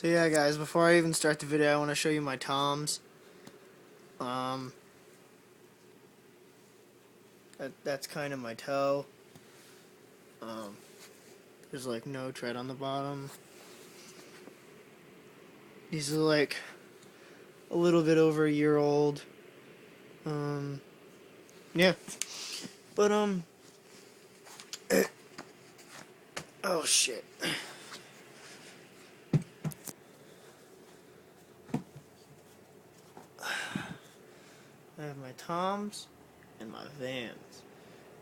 So yeah, guys, before I even start the video, I want to show you my toms. Um, that's kind of my toe. Um, there's like no tread on the bottom. These are like a little bit over a year old. Yeah, but oh shit. I have my toms and my Vans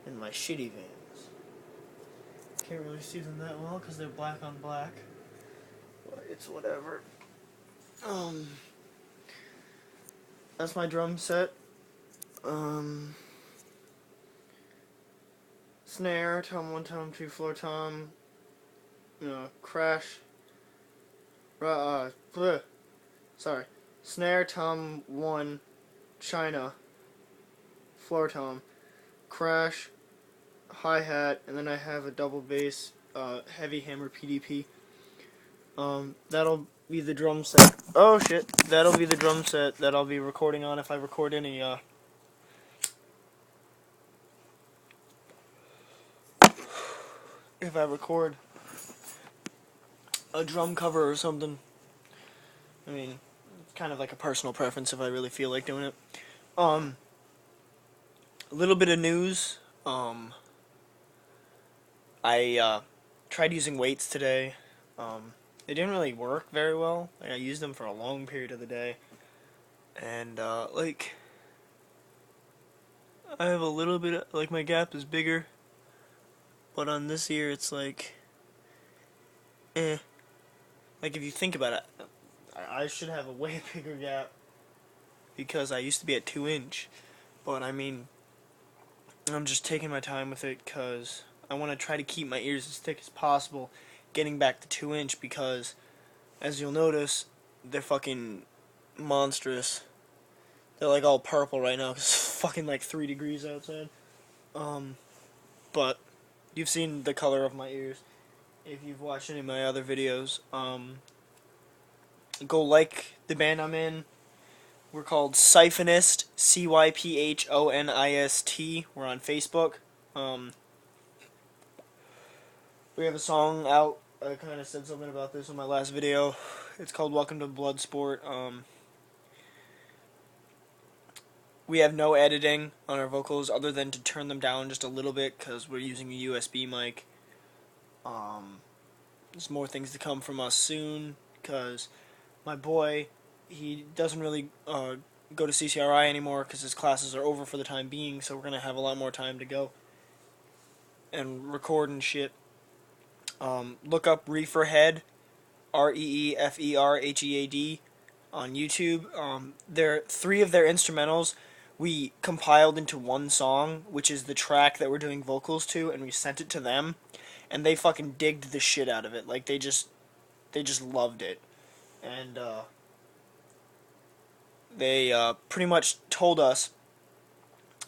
and my shitty Vans. Can't really see them that well because they're black on black, but it's whatever. That's my drum set. Snare, tom 1, tom 2, floor tom, crash, sorry, snare, tom 1, China, floor tom, crash, hi-hat, and then I have a double bass, heavy hammer PDP. That'll be the drum set. Oh shit, that'll be the drum set that I'll be recording on if I record any, if I record a drum cover or something. I mean, kind of like a personal preference if I really feel like doing it. A little bit of news. I tried using weights today. They didn't really work very well. Like, I used them for a long period of the day. And, like, I have a little bit of, like, my gap is bigger. But on this ear, it's like, eh. Like, if you think about it, I should have a way bigger gap. Because I used to be at 2 inch. But, I mean, I'm just taking my time with it because I want to try to keep my ears as thick as possible, getting back to 2 inch because, as you'll notice, they're fucking monstrous. They're like all purple right now because it's fucking like 3 degrees outside. But you've seen the color of my ears if you've watched any of my other videos. Go like the band I'm in. We're called Cyphonist, Cyphonist. We're on Facebook. We have a song out. I kind of said something about this in my last video. It's called Welcome to Bloodsport. We have no editing on our vocals other than to turn them down just a little bit because we're using a USB mic. There's more things to come from us soon because my boy, he doesn't really go to CCRI anymore because his classes are over for the time being, so we're going to have a lot more time to go and record and shit. Look up Reeferhead, Reeferhead, on YouTube. There 3 of their instrumentals we compiled into one song, which is the track that we're doing vocals to, and we sent it to them, and they fucking digged the shit out of it. Like they just loved it, and they pretty much told us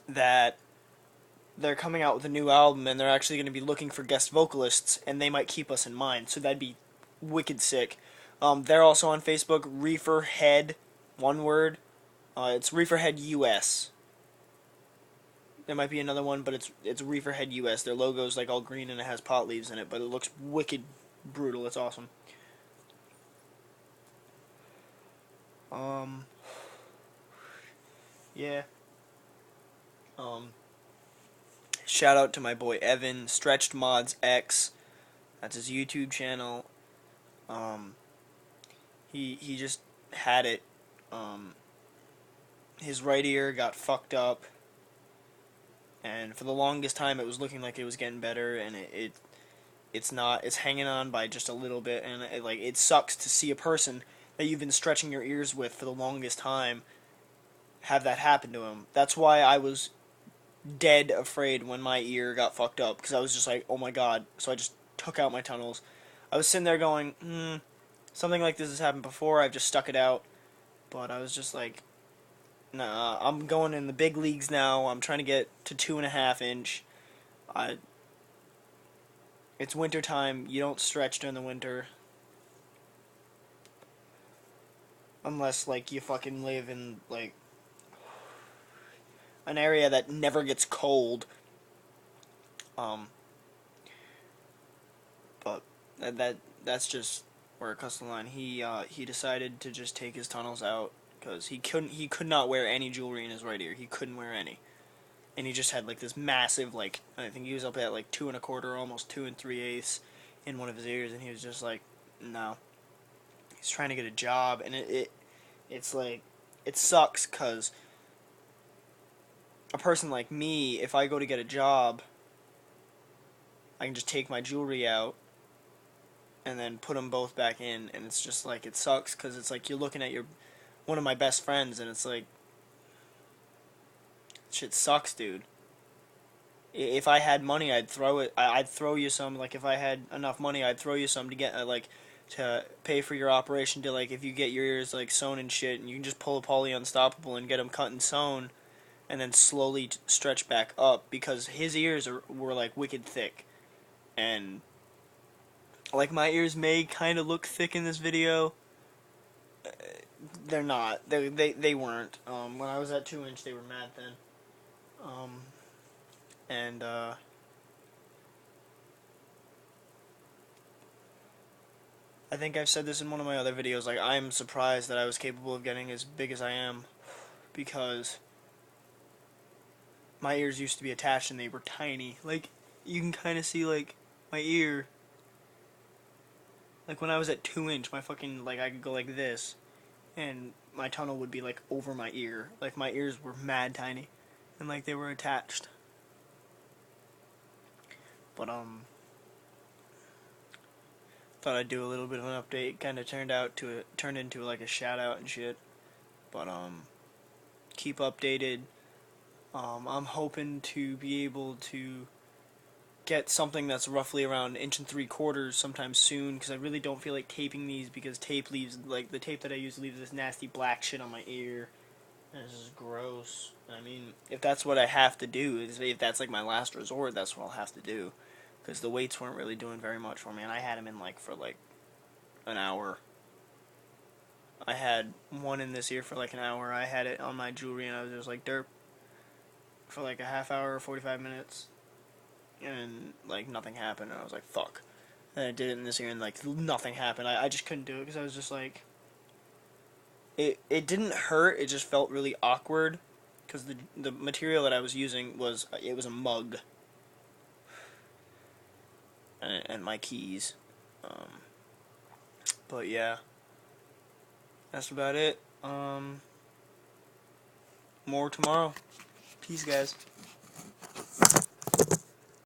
that they're coming out with a new album and they're actually going to be looking for guest vocalists, and they might keep us in mind, so that'd be wicked sick. They're also on Facebook, Reeferhead, one word. It's Reeferhead US. There might be another one, but it's Reeferhead US. Their logo's like all green and it has pot leaves in it, but it looks wicked brutal. It's awesome. Yeah. Shout out to my boy Evan, Stretchedmodsx. That's his YouTube channel. He just had it. His right ear got fucked up, and for the longest time it was looking like it was getting better, and it's not. It's hanging on by just a little bit, and it sucks to see a person that you've been stretching your ears with for the longest time have that happen to him. That's why I was dead afraid when my ear got fucked up, because I was just like, oh my god. So I just took out my tunnels. I was sitting there going, something like this has happened before, I've just stuck it out. But I was just like, nah, I'm going in the big leagues now. I'm trying to get to 2.5 inch. It's winter time. You don't stretch during the winter. unless like you fucking live in like an area that never gets cold. Um, but that's just where it cuts the line. He decided to just take his tunnels out because he could not wear any jewelry in his right ear. He couldn't wear any, and he just had like this massive, like, I think he was up at like 2 1/4, almost 2 3/8 in one of his ears, and he was just like, no. He's trying to get a job, and it's like, it sucks because a person like me, if I go to get a job, I can just take my jewelry out and then put them both back in, and it's just like, it sucks because it's like you're looking at one of my best friends, and it's like, shit sucks, dude. If I had money, I'd throw it. I'd throw you some. Like, if I had enough money, I'd throw you some to get like to pay for your operation. To like, if you get your ears like sewn and shit, and you can just pull a Polly Unstoppable and get them cut and sewn, and then slowly stretch back up, because his ears were like wicked thick, and like my ears may kind of look thick in this video. They're not. They weren't. When I was at 2 inch, they were mad thin. And I think I've said this in one of my other videos. Like, I'm surprised that I was capable of getting as big as I am, because my ears used to be attached and they were tiny. Like, you can kind of see like my ear. Like, when I was at 2 inch, my fucking, like, I could go like this, and my tunnel would be like over my ear. Like, my ears were mad tiny, and like they were attached. But thought I'd do a little bit of an update. Kind of turned into like a shout out and shit. But keep updated. I'm hoping to be able to get something that's roughly around 1 3/4 sometime soon, because I really don't feel like taping these, because tape leaves, like, the tape that I use leaves this nasty black shit on my ear, and this is gross. I mean, if that's what I have to do, if that's like my last resort, that's what I'll have to do, because the weights weren't really doing very much for me, and I had them in like for like an hour. I had one in this ear for like an hour. I had it on my jewelry, and I was just like derp for like a half hour, 45 minutes, and like nothing happened, and I was like, fuck. And I did it in this ear, and like nothing happened. I just couldn't do it, because I was just like, it didn't hurt, it just felt really awkward, because the material that I was using was, it was a mug, and my keys. But yeah, that's about it. More tomorrow. Peace, guys.